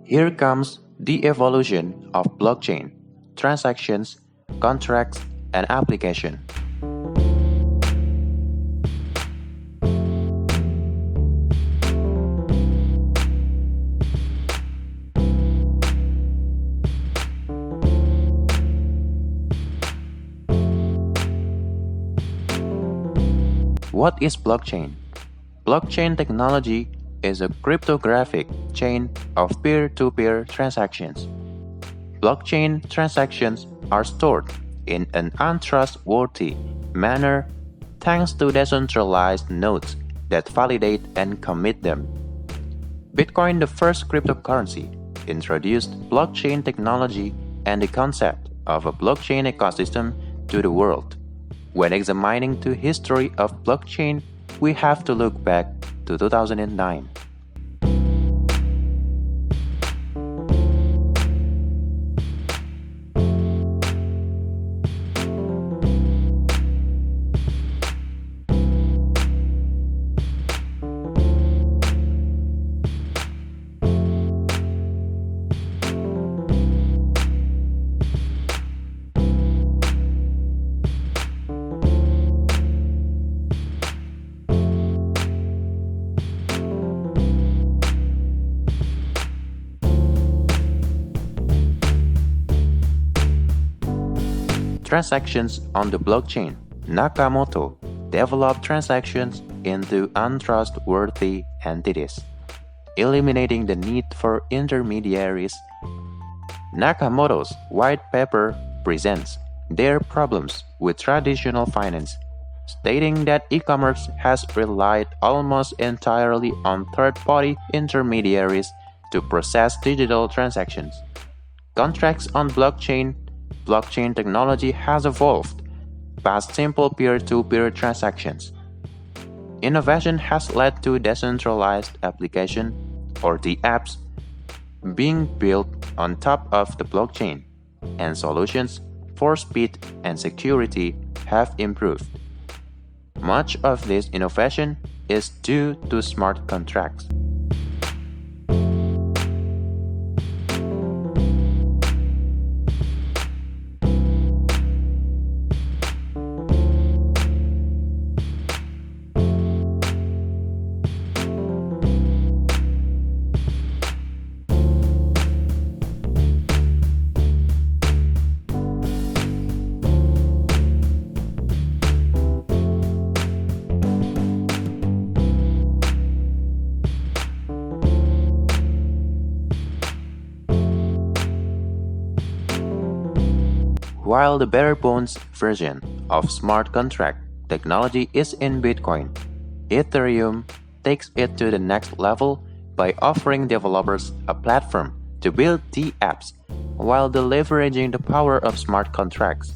Here comes the evolution of blockchain, transactions, contracts, and application. What is blockchain? Blockchain technology is a cryptographic chain of peer-to-peer transactions. Blockchain transactions are stored in an untrustworthy manner thanks to decentralized nodes that validate and commit them. Bitcoin, the first cryptocurrency, introduced blockchain technology and the concept of a blockchain ecosystem to the world. When examining the history of blockchain, we have to look back to 2009. Transactions on the blockchain. Nakamoto developed transactions into untrustworthy entities, eliminating the need for intermediaries. Nakamoto's white paper presents their problems with traditional finance, stating that e-commerce has relied almost entirely on third-party intermediaries to process digital transactions. Contracts on blockchain technology has evolved past simple peer-to-peer transactions. Innovation has led to decentralized application, or DApps, being built on top of the blockchain, and solutions for speed and security have improved. Much of this innovation is due to smart contracts. While the bare-bones version of smart contract technology is in Bitcoin, Ethereum takes it to the next level by offering developers a platform to build DApps while leveraging the power of smart contracts.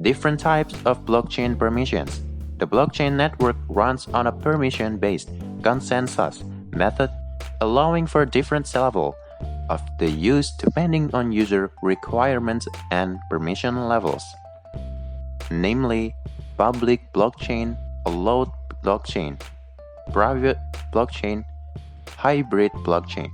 Different types of blockchain permissions. The blockchain network runs on a permission-based consensus method, allowing for different levels of the use depending on user requirements and permission levels, namely public blockchain, allowed blockchain, private blockchain, hybrid blockchain.